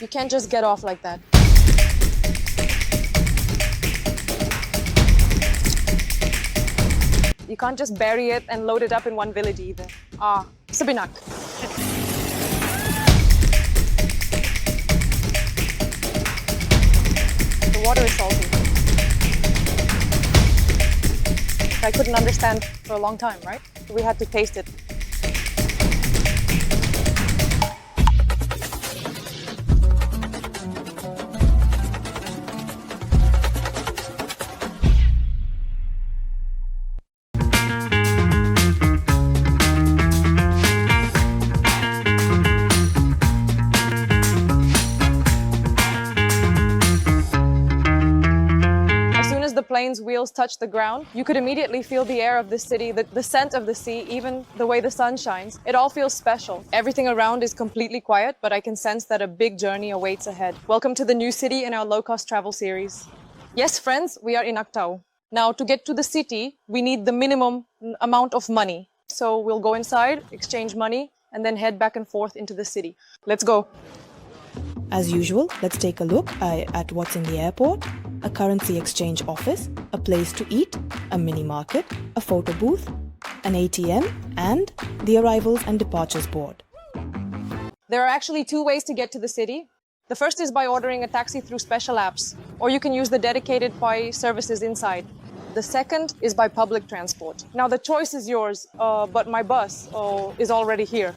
You can't just get off like that. You can't just bury it and load it up in one village either. Sabinak. The water is salty. I couldn't understand for a long time, right? We had to taste it. Plane's wheels touched the ground, you could immediately feel the air of the city, the scent of the sea, even the way the sun shines. It all feels special. Everything around is completely quiet, but I can sense that a big journey awaits ahead. Welcome to the new city in our low-cost travel series. Yes, friends, we are in Aktau. Now, to get to the city, we need the minimum amount of money. So we'll go inside, exchange money, and then head back and forth into the city. Let's go. As usual, let's take a look at what's in the airport: a currency exchange office, a place to eat, a mini market, a photo booth, an ATM, and the arrivals and departures board. There are actually two ways to get to the city. The first is by ordering a taxi through special apps, or you can use the dedicated Pi services inside. The second is by public transport. Now the choice is yours, but my bus is already here.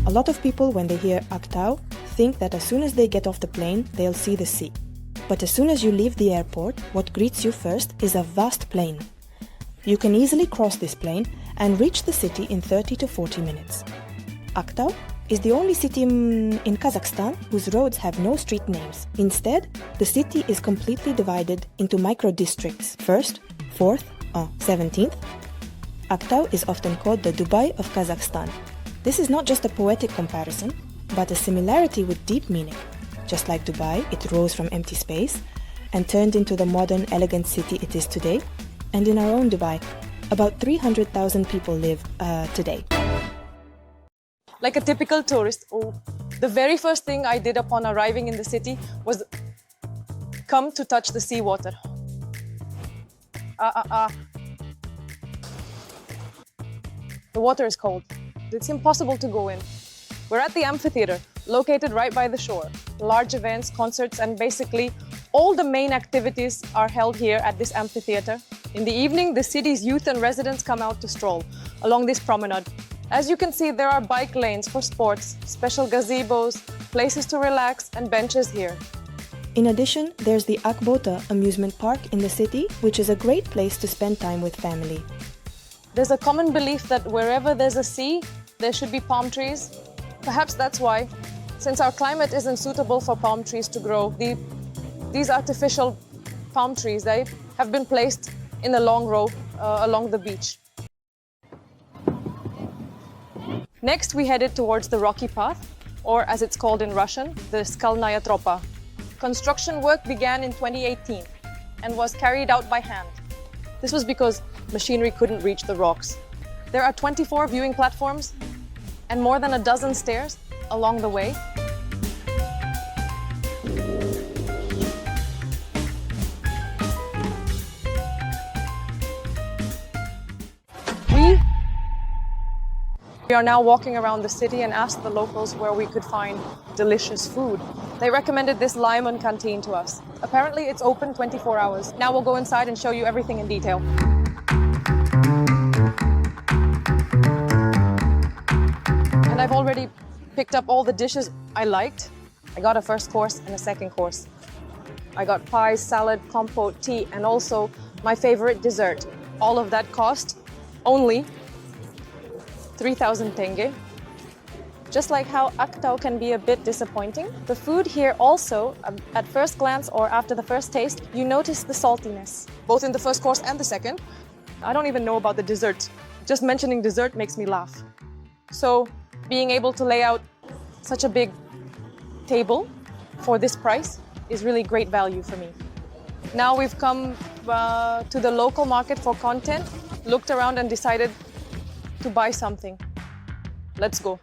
A lot of people, when they hear Aktau, think that as soon as they get off the plane, they'll see the sea. But as soon as you leave the airport, what greets you first is a vast plain. You can easily cross this plain and reach the city in 30 to 40 minutes. Aktau is the only city in Kazakhstan whose roads have no street names. Instead, the city is completely divided into micro-districts: 1st, 4th, 17th. Aktau is often called the Dubai of Kazakhstan. This is not just a poetic comparison, but a similarity with deep meaning. Just like Dubai, it rose from empty space and turned into the modern, elegant city it is today. And in our own Dubai, about 300,000 people live today. Like a typical tourist, the very first thing I did upon arriving in the city was come to touch the seawater. The water is cold. It's impossible to go in. We're at the amphitheater, located right by the shore. Large events, concerts, and basically all the main activities are held here at this amphitheater. In the evening, the city's youth and residents come out to stroll along this promenade. As you can see, there are bike lanes for sports, special gazebos, places to relax, and benches here. In addition, there's the Akbota amusement park in the city, which is a great place to spend time with family. There's a common belief that wherever there's a sea, there should be palm trees. Perhaps that's why, since our climate isn't suitable for palm trees to grow, these artificial palm trees, they have been placed in a long row along the beach. Next, we headed towards the rocky path, or as it's called in Russian, the Skalnaya Tropa. Construction work began in 2018 and was carried out by hand. This was because machinery couldn't reach the rocks. There are 24 viewing platforms and more than a dozen stairs along the way. We are now walking around the city and asked the locals where we could find delicious food. They recommended this lemon canteen to us. Apparently it's open 24 hours. Now we'll go inside and show you everything in detail. And I've already picked up all the dishes I liked. I got a first course and a second course. I got pie, salad, compote, tea, and also my favorite dessert. All of that cost only 3,000 tengue. Just like how Aktau can be a bit disappointing, the food here also, at first glance or after the first taste, you notice the saltiness, both in the first course and the second. I don't even know about the dessert. Just mentioning dessert makes me laugh. So being able to lay out such a big table for this price is really great value for me. Now we've come to the local market for content, looked around and decided to buy something. Let's go.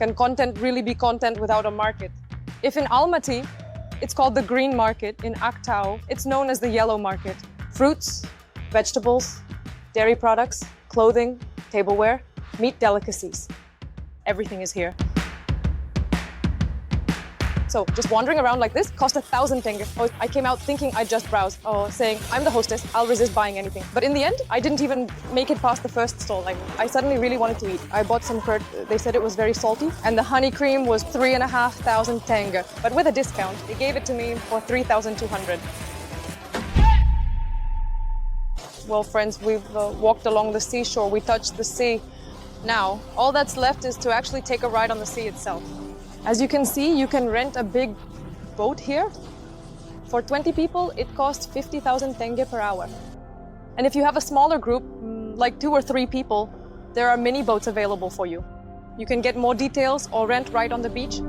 Can content really be content without a market? If in Almaty, it's called the green market, in Aktau, it's known as the yellow market. Fruits, vegetables, dairy products, clothing, tableware, meat delicacies. Everything is here. So just wandering around like this cost 1,000 tengue. Oh, I came out thinking I'd just browse, saying, I'm the hostess, I'll resist buying anything. But in the end, I didn't even make it past the first stall. Like, I suddenly really wanted to eat. I bought some curd, they said it was very salty, and the honey cream was 3,500 tengue. But with a discount, they gave it to me for 3,200. Well, friends, we've walked along the seashore, we touched the sea. Now, all that's left is to actually take a ride on the sea itself. As you can see, you can rent a big boat here. For 20 people, it costs 50,000 tengue per hour. And if you have a smaller group, like 2 or 3 people, there are mini boats available for you. You can get more details or rent right on the beach.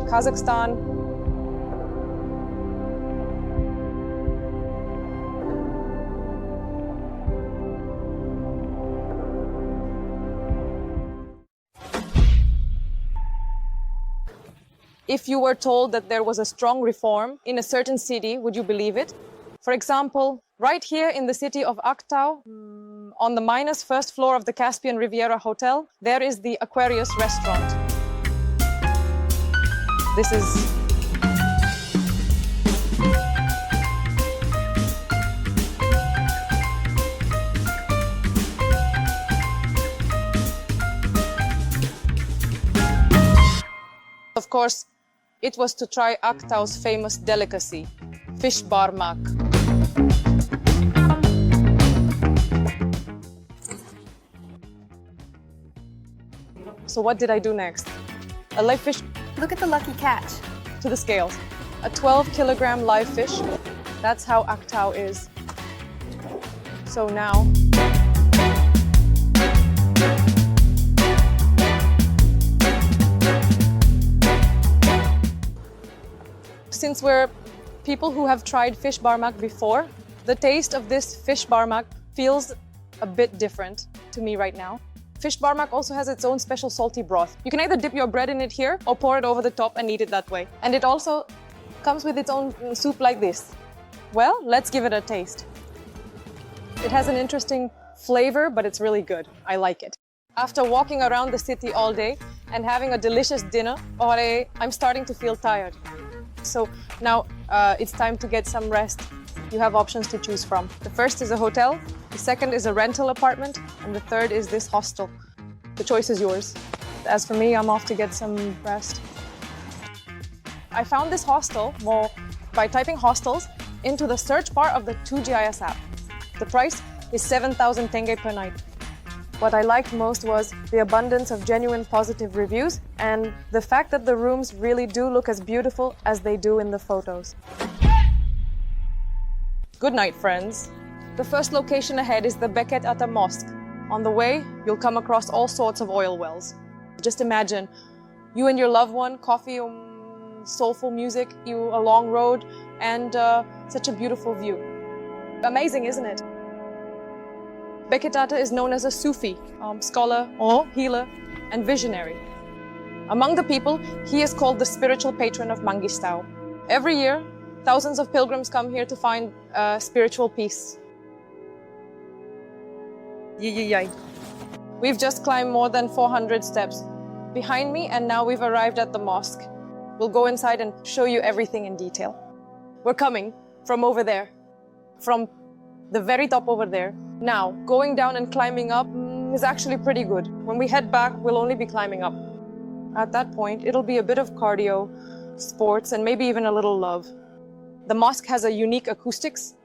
Kazakhstan. If you were told that there was a strong reform in a certain city, would you believe it? For example, right here in the city of Aktau, on the -1st floor of the Caspian Riviera Hotel, there is the Aquarius restaurant. This is of course, it was to try Aktau's famous delicacy, fish barmak. So what did I do next? A live fish. Look at the lucky catch. To the scales. A 12-kilogram live fish. That's how Aktau is. So now, since we're people who have tried fish barmak before, the taste of this fish barmak feels a bit different to me right now. Fish barmak also has its own special salty broth. You can either dip your bread in it here or pour it over the top and eat it that way. And it also comes with its own soup like this. Well, let's give it a taste. It has an interesting flavor, but it's really good. I like it. After walking around the city all day and having a delicious dinner, I'm starting to feel tired. So now it's time to get some rest. You have options to choose from. The first is a hotel, the second is a rental apartment, and the third is this hostel. The choice is yours. As for me, I'm off to get some rest. I found this hostel by typing hostels into the search bar of the 2GIS app. The price is 7,000 tengue per night. What I liked most was the abundance of genuine positive reviews and the fact that the rooms really do look as beautiful as they do in the photos. Good night, friends. The first location ahead is the Beket Ata Mosque. On the way, you'll come across all sorts of oil wells. Just imagine you and your loved one, coffee, soulful music, a long road, and such a beautiful view. Amazing, isn't it? Beket Ata is known as a Sufi, scholar, healer, and visionary. Among the people, he is called the spiritual patron of Mangistau. Every year, thousands of pilgrims come here to find spiritual peace. We've just climbed more than 400 steps behind me, and now we've arrived at the mosque. We'll go inside and show you everything in detail. We're coming from over there, from the very top over there. Now, going down and climbing up is actually pretty good. When we head back, we'll only be climbing up. At that point, it'll be a bit of cardio, sports, and maybe even a little love. The mosque has a unique acoustics.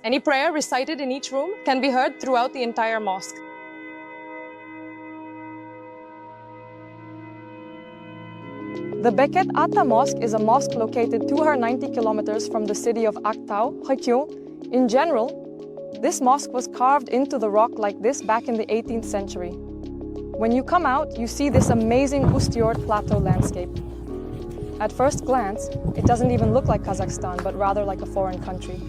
Any prayer recited in each room can be heard throughout the entire mosque. The Beket Ata Mosque is a mosque located 290 kilometers from the city of Aktau. In general, this mosque was carved into the rock like this back in the 18th century. When you come out, you see this amazing Bozjir plateau landscape. At first glance, it doesn't even look like Kazakhstan, but rather like a foreign country.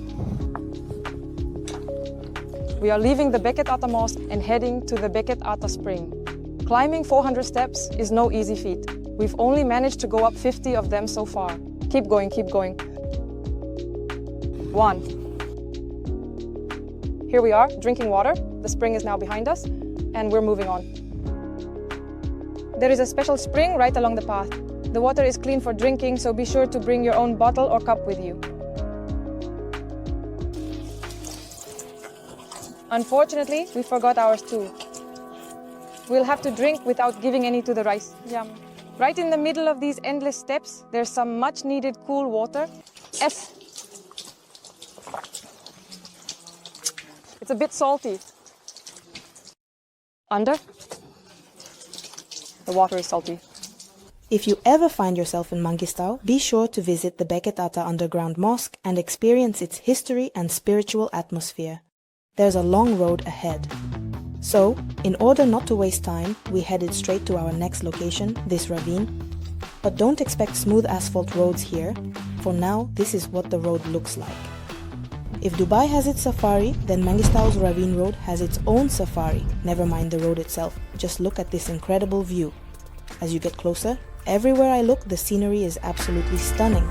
We are leaving the Beket Ata Mosque and heading to the Beket Ata spring. Climbing 400 steps is no easy feat. We've only managed to go up 50 of them so far. Keep going, keep going. 1. Here we are, drinking water. The spring is now behind us, and we're moving on. There is a special spring right along the path. The water is clean for drinking, so be sure to bring your own bottle or cup with you. Unfortunately, we forgot ours too. We'll have to drink without giving any to the rice. Yum. Right in the middle of these endless steps, there's some much-needed cool water. It's a bit salty. Under? The water is salty. If you ever find yourself in Mangistau, be sure to visit the Beket Ata underground mosque and experience its history and spiritual atmosphere. There's a long road ahead. So, in order not to waste time, we headed straight to our next location, this ravine. But don't expect smooth asphalt roads here. For now, this is what the road looks like. If Dubai has its safari, then Mangistau's ravine road has its own safari. Never mind the road itself, just look at this incredible view. As you get closer, everywhere I look, the scenery is absolutely stunning.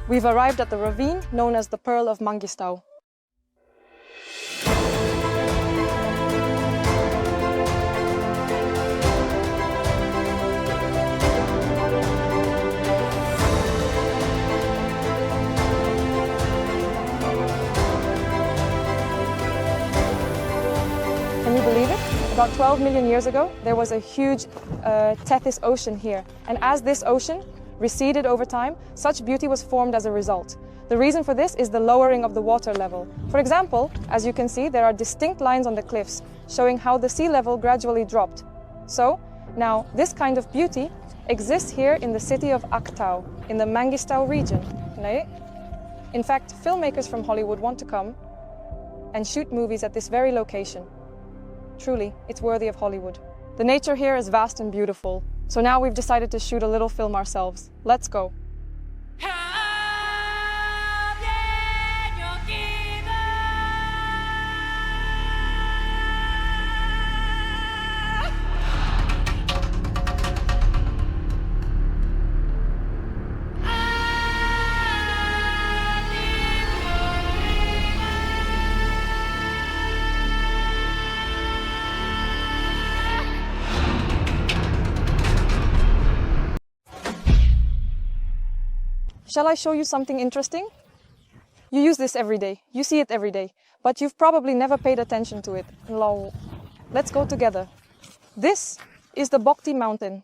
We've arrived at the ravine known as the Pearl of Mangistau. Can you believe it? About 12 million years ago, there was a huge Tethys ocean here. And as this ocean receded over time, such beauty was formed as a result. The reason for this is the lowering of the water level. For example, as you can see, there are distinct lines on the cliffs, showing how the sea level gradually dropped. So, now, this kind of beauty exists here in the city of Aktau, in the Mangistau region. In fact, filmmakers from Hollywood want to come and shoot movies at this very location. Truly, it's worthy of Hollywood. The nature here is vast and beautiful, so now we've decided to shoot a little film ourselves. Let's go. Shall I show you something interesting? You use this every day, you see it every day, but you've probably never paid attention to it. Let's go together. This is the Bokty Mountain.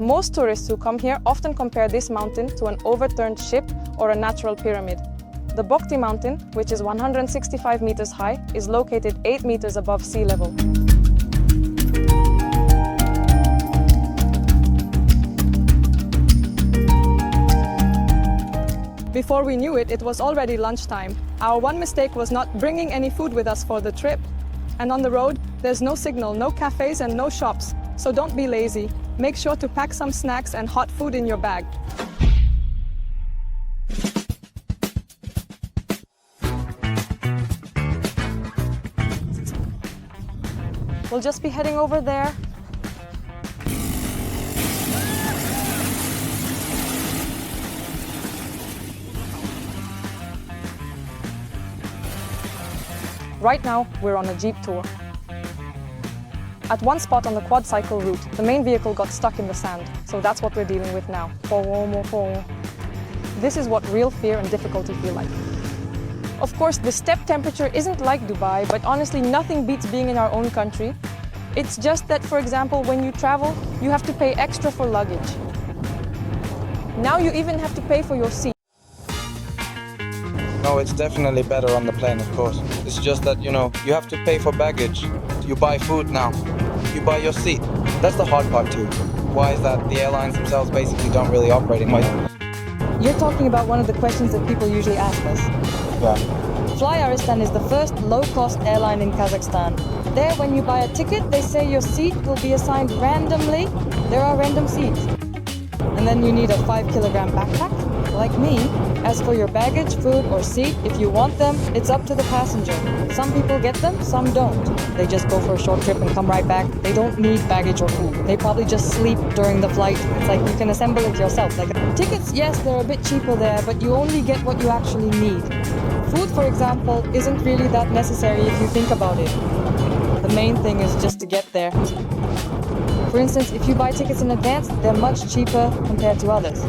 Most tourists who come here often compare this mountain to an overturned ship or a natural pyramid. The Bokty Mountain, which is 165 meters high, is located 8 meters above sea level. Before we knew it, it was already lunchtime. Our one mistake was not bringing any food with us for the trip. And on the road, there's no signal, no cafes and no shops. So don't be lazy. Make sure to pack some snacks and hot food in your bag. We'll just be heading over there. Right now, we're on a jeep tour. At one spot on the quad cycle route, the main vehicle got stuck in the sand, so that's what we're dealing with now. This is what real fear and difficulty feel like. Of course, the step temperature isn't like Dubai, but honestly, nothing beats being in our own country. It's just that, for example, when you travel, you have to pay extra for luggage. Now you even have to pay for your seat. No, it's definitely better on the plane, of course. It's just that, you have to pay for baggage. You buy food now. You buy your seat. That's the hard part too. Why is that? The airlines themselves basically don't really operate in ways. You're talking about one of the questions that people usually ask us. Yeah. Fly Aristan is the first low-cost airline in Kazakhstan. There, when you buy a ticket, they say your seat will be assigned randomly. There are random seats. And then you need a 5-kilogram backpack, like me. As for your baggage, food, or seat, if you want them, it's up to the passenger. Some people get them, some don't. They just go for a short trip and come right back. They don't need baggage or food. They probably just sleep during the flight. It's like you can assemble it yourself. Like tickets, yes, they're a bit cheaper there, but you only get what you actually need. Food, for example, isn't really that necessary if you think about it. The main thing is just to get there. For instance, if you buy tickets in advance, they're much cheaper compared to others.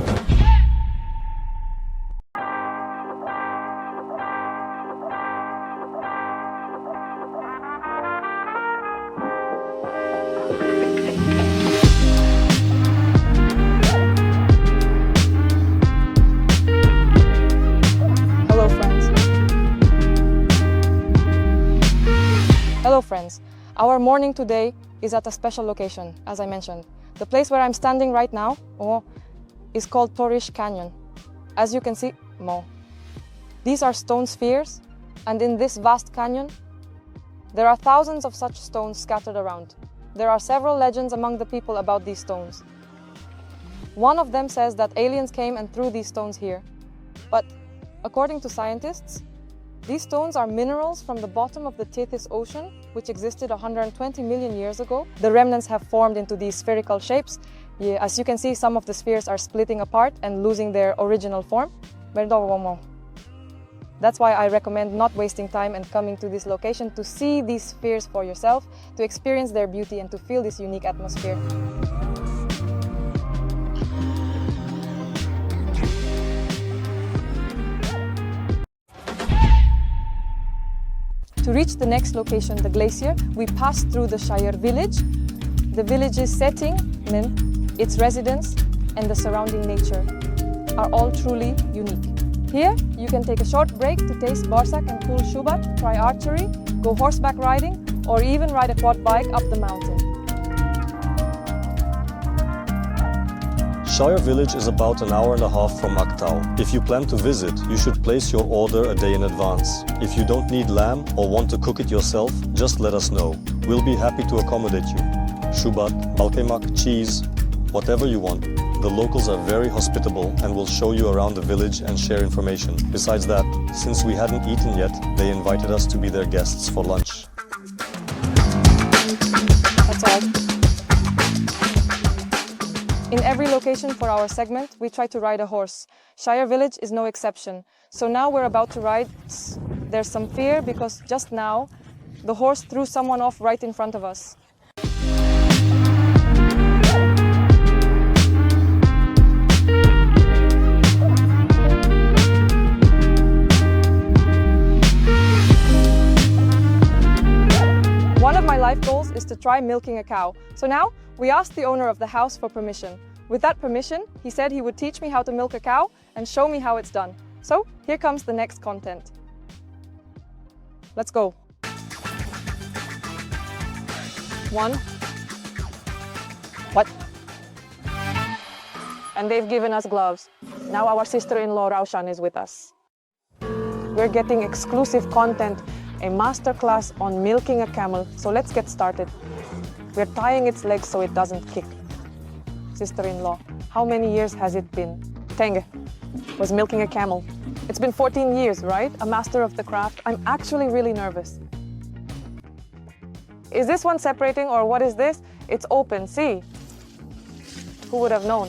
Hello friends, our morning today is at a special location, as I mentioned. The place where I'm standing right now is called Torish Canyon. As you can see, these are stone spheres, and in this vast canyon, there are thousands of such stones scattered around. There are several legends among the people about these stones. One of them says that aliens came and threw these stones here. But according to scientists, these stones are minerals from the bottom of the Tethys Ocean, which existed 120 million years ago. The remnants have formed into these spherical shapes. As you can see, some of the spheres are splitting apart and losing their original form. That's why I recommend not wasting time and coming to this location to see these spheres for yourself, to experience their beauty and to feel this unique atmosphere. To reach the next location, the glacier, we pass through the Shire village. The village's setting, its residents, and the surrounding nature are all truly unique. Here, you can take a short break to taste borsak and cool shubat, try archery, go horseback riding, or even ride a quad bike up the mountain. Shire village is about an hour and a half from Aktau. If you plan to visit, you should place your order a day in advance. If you don't need lamb or want to cook it yourself, just let us know. We'll be happy to accommodate you. Shubat, balkaymak, cheese, whatever you want. The locals are very hospitable and will show you around the village and share information. Besides that, since we hadn't eaten yet, they invited us to be their guests for lunch. That's all. In every location for our segment, we try to ride a horse. Shire village is no exception. So now we're about to ride. There's some fear because just now, the horse threw someone off right in front of us. One of my life goals is to try milking a cow. So now, we asked the owner of the house for permission. With that permission, he said he would teach me how to milk a cow and show me how it's done. So, here comes the next content. Let's go. 1. What? And they've given us gloves. Now our sister-in-law Raushan is with us. We're getting exclusive content, a masterclass on milking a camel. So let's get started. We're tying its legs so it doesn't kick. Sister-in-law, how many years has it been? Tengue was milking a camel. It's been 14 years, right? A master of the craft. I'm actually really nervous. Is this one separating or what is this? It's open, see? Who would have known?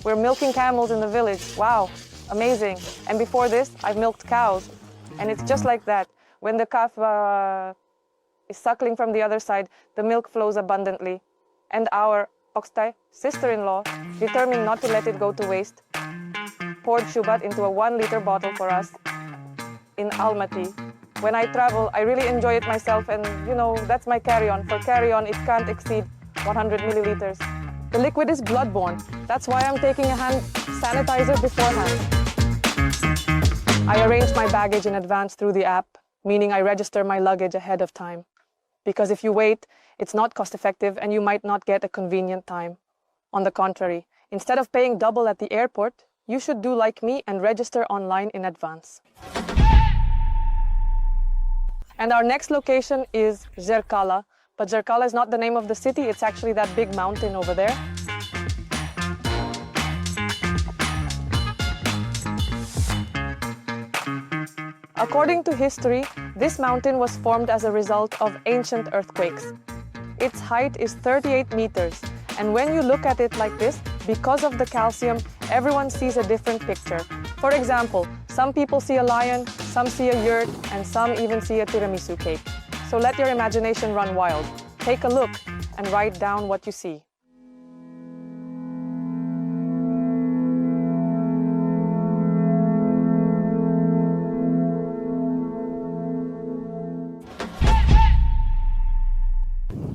We're milking camels in the village. Wow, amazing. And before this, I've milked cows. And it's just like that. When the calf is suckling from the other side, the milk flows abundantly. And our Oktay, sister-in-law, determined not to let it go to waste, poured shubat into a 1-liter bottle for us in Almaty. When I travel, I really enjoy it myself, and you know, that's my carry-on. For carry-on, it can't exceed 100 milliliters. The liquid is bloodborne. That's why I'm taking a hand sanitizer beforehand. I arranged my baggage in advance through the app, meaning I register my luggage ahead of time. Because if you wait, it's not cost-effective and you might not get a convenient time. On the contrary, instead of paying double at the airport, you should do like me and register online in advance. And our next location is Zerkala. But Zerkala is not the name of the city, it's actually that big mountain over there. According to history, this mountain was formed as a result of ancient earthquakes. Its height is 38 meters, and when you look at it like this, because of the calcium, everyone sees a different picture. For example, some people see a lion, some see a yurt, and some even see a tiramisu cake. So let your imagination run wild. Take a look and write down what you see.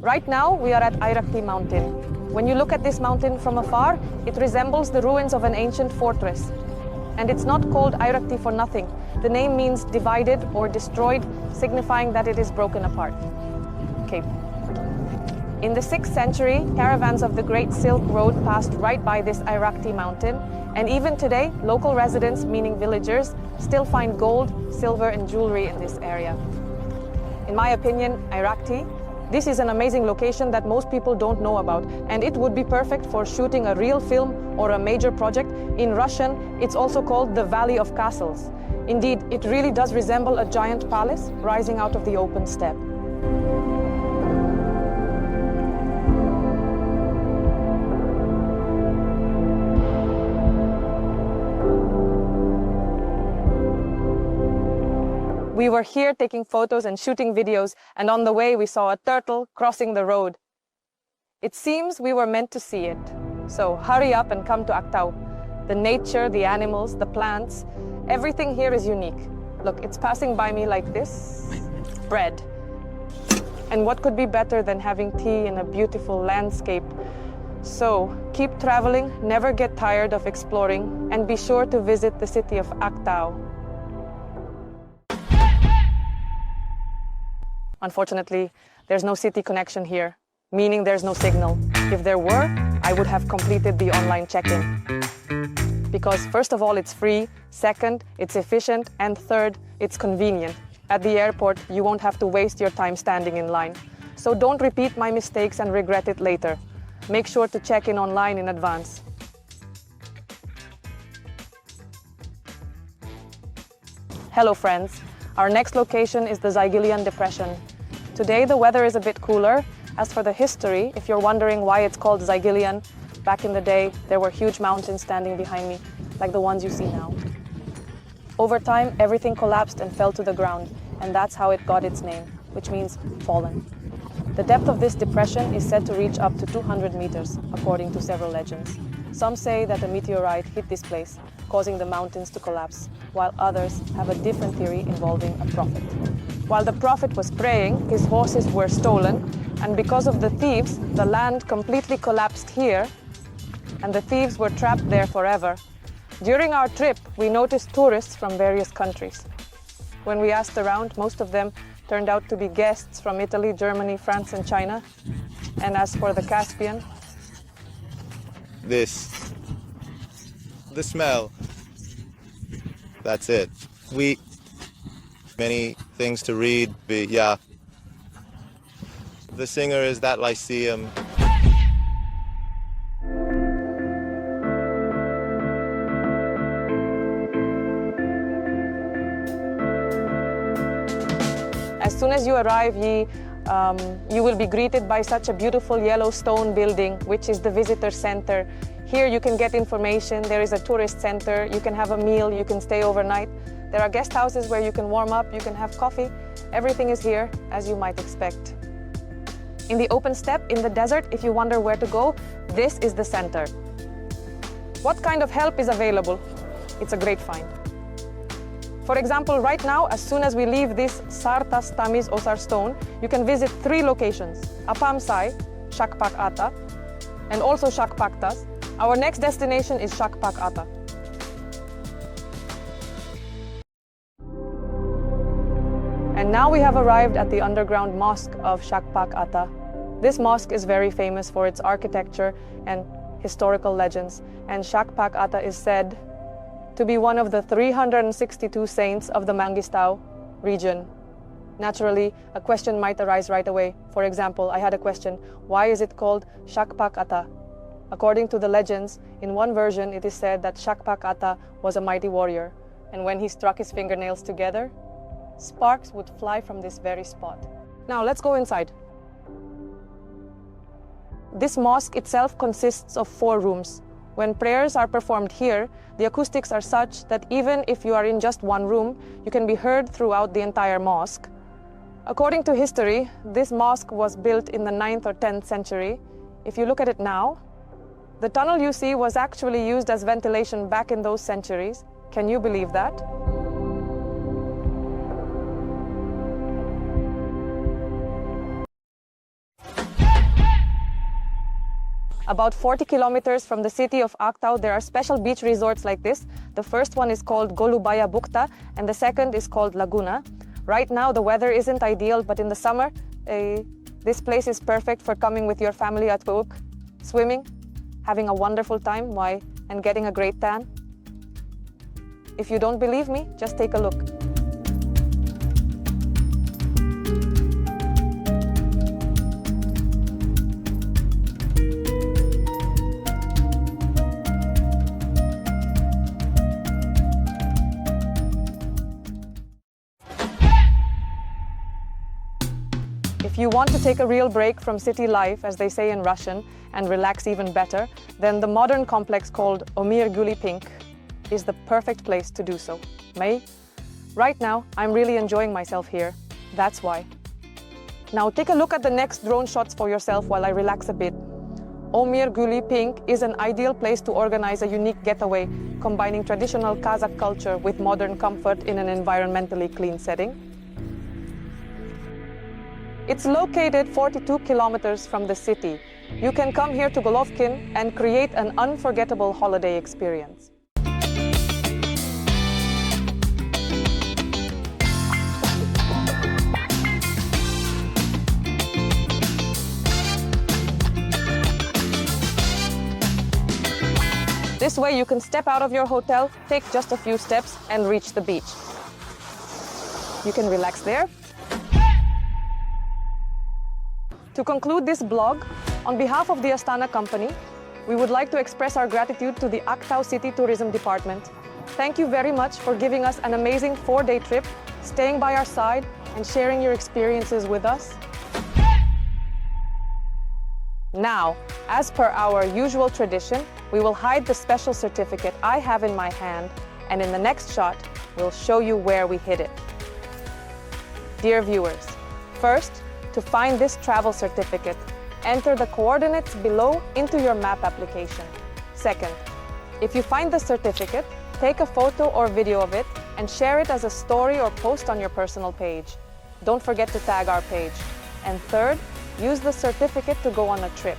Right now, we are at Bokty Mountain. When you look at this mountain from afar, it resembles the ruins of an ancient fortress. And it's not called Bokty for nothing. The name means divided or destroyed, signifying that it is broken apart. Okay. In the 6th century, caravans of the Great Silk Road passed right by this Bokty Mountain, and even today, local residents, meaning villagers, still find gold, silver, and jewelry in this area. In my opinion, Bokty, this is an amazing location that most people don't know about, and it would be perfect for shooting a real film or a major project. In Russian, it's also called the Valley of Castles. Indeed, it really does resemble a giant palace rising out of the open steppe. We were here taking photos and shooting videos, and on the way we saw a turtle crossing the road. It seems we were meant to see it. So hurry up and come to Aktau. The nature, the animals, the plants, everything here is unique. Look, it's passing by me like this. Bread. And what could be better than having tea in a beautiful landscape? So keep traveling, never get tired of exploring, and be sure to visit the city of Aktau. Unfortunately, there's no city connection here, meaning there's no signal. If there were, I would have completed the online check-in. Because first of all, it's free, second, it's efficient, and third, it's convenient. At the airport, you won't have to waste your time standing in line. So don't repeat my mistakes and regret it later. Make sure to check in online in advance. Hello friends. Our next location is the Ziggelian Depression. Today the weather is a bit cooler. As for the history, if you're wondering why it's called Ziggelian, back in the day there were huge mountains standing behind me, like the ones you see now. Over time, everything collapsed and fell to the ground, and that's how it got its name, which means fallen. The depth of this depression is said to reach up to 200 meters, according to several legends. Some say that a meteorite hit this place, causing the mountains to collapse, while others have a different theory involving a prophet. While the prophet was praying, his horses were stolen, and because of the thieves, the land completely collapsed here, and the thieves were trapped there forever. During our trip, we noticed tourists from various countries. When we asked around, most of them turned out to be guests from Italy, Germany, France, and China. And as for the Caspian, the smell, that's it. Many things to read, but yeah. The singer is that Lyceum. as soon as you arrive, you will be greeted by such a beautiful yellow stone building, which is the visitor center. Here you can get information, there is a tourist center, you can have a meal, you can stay overnight. There are guest houses where you can warm up, you can have coffee. Everything is here, as you might expect. In the open steppe, in the desert, if you wonder where to go, this is the center. What kind of help is available? It's a great find. For example, right now, as soon as we leave this Sartas Tamiz Osar stone, you can visit 3 locations: Apamsai, Shakpak Ata, and also Shakpaktas. Our next destination is Shakpak Ata. And now we have arrived at the underground mosque of Shakpak Ata. This mosque is very famous for its architecture and historical legends, and Shakpak Ata is said to be one of the 362 saints of the Mangistau region. Naturally, a question might arise right away. For example, I had a question, why is it called Shakpak Ata? According to the legends, in one version it is said that Shakpak Ata was a mighty warrior, and when he struck his fingernails together, sparks would fly from this very spot. Now let's go inside. This mosque itself consists of 4 rooms. When prayers are performed here, the acoustics are such that even if you are in just one room, you can be heard throughout the entire mosque. According to history, this mosque was built in the 9th or 10th century. If you look at it now, the tunnel you see was actually used as ventilation back in those centuries. Can you believe that? About 40 kilometers from the city of Aktau, there are special beach resorts like this. The first one is called Golubaya Bokta, and the second is called Laguna. Right now, the weather isn't ideal, but in the summer, this place is perfect for coming with your family at Book, swimming, having a wonderful time, and getting a great tan. If you don't believe me, just take a look. If you want to take a real break from city life, as they say in Russian, and relax even better, then the modern complex called Omir Guli Pink is the perfect place to do so. May? Right now, I'm really enjoying myself here. That's why. Now take a look at the next drone shots for yourself while I relax a bit. Omir Guli Pink is an ideal place to organize a unique getaway, combining traditional Kazakh culture with modern comfort in an environmentally clean setting. It's located 42 kilometers from the city. You can come here to Golovkin and create an unforgettable holiday experience. This way you can step out of your hotel, take just a few steps and reach the beach. You can relax there. To conclude this blog, on behalf of the Astana company, we would like to express our gratitude to the Aktau City Tourism Department. Thank you very much for giving us an amazing 4-day trip, staying by our side, and sharing your experiences with us. Now, as per our usual tradition, we will hide the special certificate I have in my hand, and in the next shot, we'll show you where we hid it. Dear viewers, first, to find this travel certificate, enter the coordinates below into your map application. Second, if you find the certificate, take a photo or video of it and share it as a story or post on your personal page. Don't forget to tag our page. And third, use the certificate to go on a trip.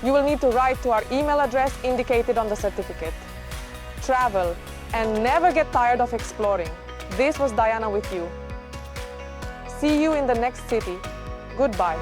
You will need to write to our email address indicated on the certificate. Travel and never get tired of exploring. This was Diana with you. See you in the next city. Goodbye.